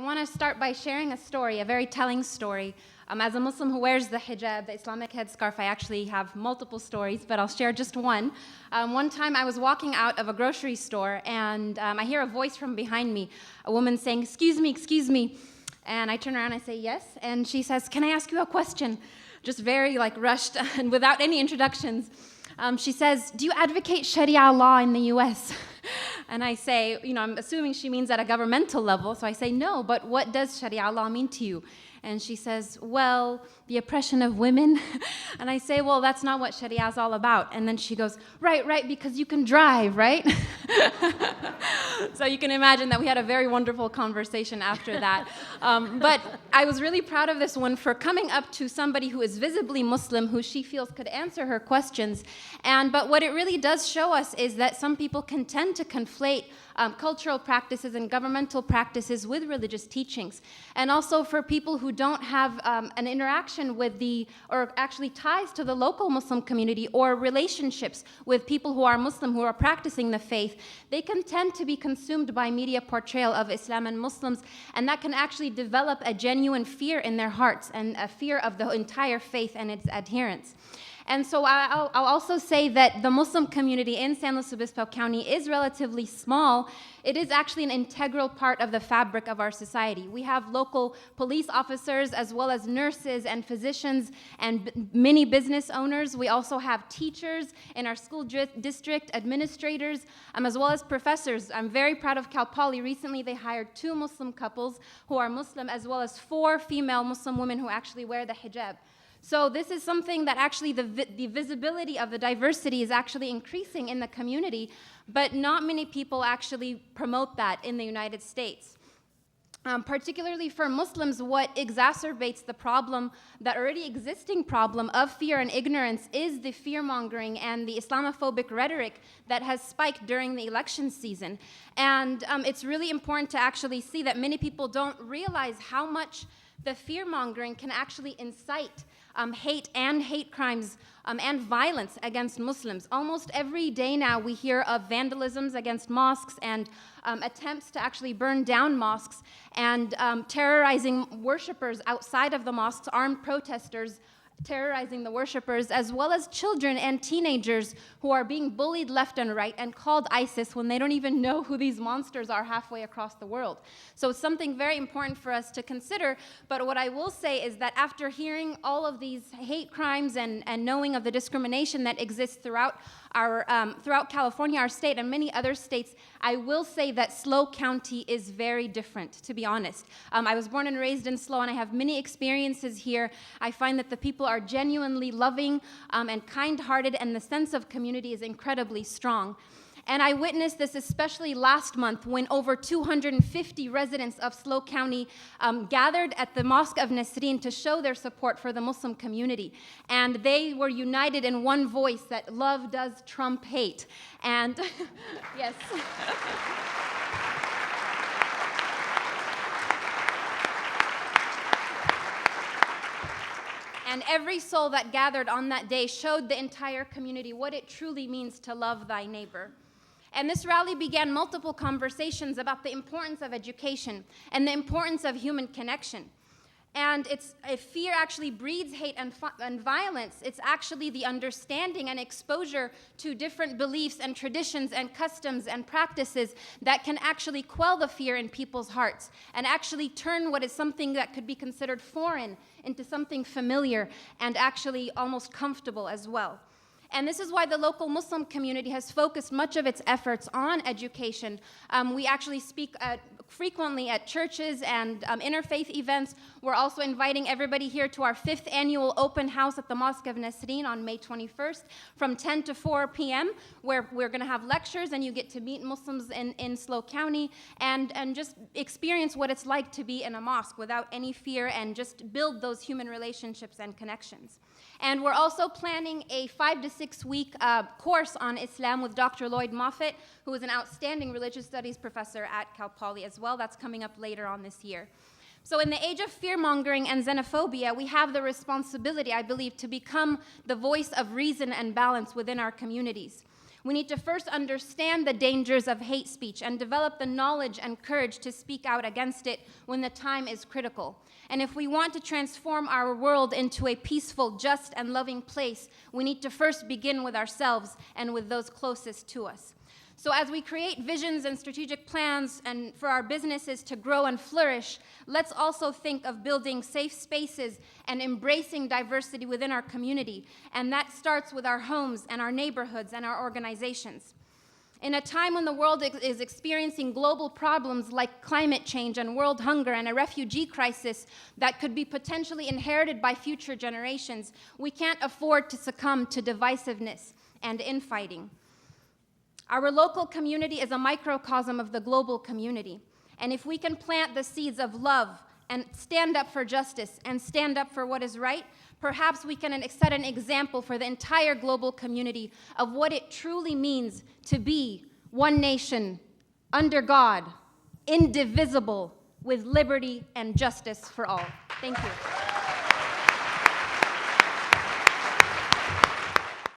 want to start by sharing a story, a very telling story. As a Muslim who wears the hijab, the Islamic headscarf, I actually have multiple stories, but I'll share just one. One time I was walking out of a grocery store, and I hear a voice from behind me, a woman saying, excuse me. And I turn around and I say, yes. And she says, can I ask you a question? Just very rushed and without any introductions. She says, do you advocate Sharia law in the US? And I say, I'm assuming she means at a governmental level. So I say, no, but what does Sharia law mean to you? And she says, well, the oppression of women. And I say, well, that's not what Sharia is all about. And then she goes, right, because you can drive, right? So you can imagine that we had a very wonderful conversation after that. But I was really proud of this one for coming up to somebody who is visibly Muslim, who she feels could answer her questions. But what it really does show us is that some people can tend to conflate cultural practices and governmental practices with religious teachings. And also for people who don't have an interaction with or actually ties to the local Muslim community or relationships with people who are Muslim, who are practicing the faith, they can tend to be consumed by media portrayal of Islam and Muslims, and that can actually develop a genuine fear in their hearts and a fear of the entire faith and its adherents. And so I'll also say that the Muslim community in San Luis Obispo County is relatively small. It is actually an integral part of the fabric of our society. We have local police officers as well as nurses and physicians and many business owners. We also have teachers in our school district, administrators, as well as professors. I'm very proud of Cal Poly. Recently they hired 2 Muslim couples who are Muslim, as well as 4 female Muslim women who actually wear the hijab. So this is something that actually the visibility of the diversity is actually increasing in the community, but not many people actually promote that in the United States. Particularly for Muslims, what exacerbates the problem, that already existing problem of fear and ignorance, is the fear-mongering and the Islamophobic rhetoric that has spiked during the election season. And it's really important to actually see that many people don't realize how much the fear-mongering can actually incite hate crimes and violence against Muslims. Almost every day now we hear of vandalisms against mosques and attempts to actually burn down mosques and terrorizing worshipers outside of the mosques, armed protesters terrorizing the worshipers, as well as children and teenagers who are being bullied left and right and called ISIS when they don't even know who these monsters are halfway across the world. So it's something very important for us to consider. But what I will say is that after hearing all of these hate crimes and knowing of the discrimination that exists throughout California, our state, and many other states, I will say that SLO County is very different, to be honest. I was born and raised in SLO, and I have many experiences here. I find that the people are genuinely loving and kind-hearted, and the sense of community is incredibly strong. And I witnessed this especially last month when over 250 residents of SLO County gathered at the Mosque of Nasreen to show their support for the Muslim community. And they were united in one voice that love does trump hate. And yes. And every soul that gathered on that day showed the entire community what it truly means to love thy neighbor. And this rally began multiple conversations about the importance of education and the importance of human connection. And if fear actually breeds hate and violence, it's actually the understanding and exposure to different beliefs and traditions and customs and practices that can actually quell the fear in people's hearts and actually turn what is something that could be considered foreign into something familiar and actually almost comfortable as well. And this is why the local Muslim community has focused much of its efforts on education. We actually speak frequently at churches and interfaith events. We're also inviting everybody here to our 5th annual open house at the Mosque of Nasreen on May 21st from 10 to 4 p.m., where we're going to have lectures and you get to meet Muslims in SLO County and just experience what it's like to be in a mosque without any fear and just build those human relationships and connections. And we're also planning a 5 to 6 week course on Islam with Dr. Lloyd Moffitt, who is an outstanding religious studies professor at Cal Poly as well. That's coming up later on this year. So in the age of fear-mongering and xenophobia, we have the responsibility, I believe, to become the voice of reason and balance within our communities. We need to first understand the dangers of hate speech and develop the knowledge and courage to speak out against it when the time is critical. And if we want to transform our world into a peaceful, just, and loving place, we need to first begin with ourselves and with those closest to us. So as we create visions and strategic plans and for our businesses to grow and flourish, let's also think of building safe spaces and embracing diversity within our community. And that starts with our homes and our neighborhoods and our organizations. In a time when the world is experiencing global problems like climate change and world hunger and a refugee crisis that could be potentially inherited by future generations, we can't afford to succumb to divisiveness and infighting. Our local community is a microcosm of the global community. And if we can plant the seeds of love and stand up for justice and stand up for what is right, perhaps we can set an example for the entire global community of what it truly means to be one nation, under God, indivisible, with liberty and justice for all. Thank you.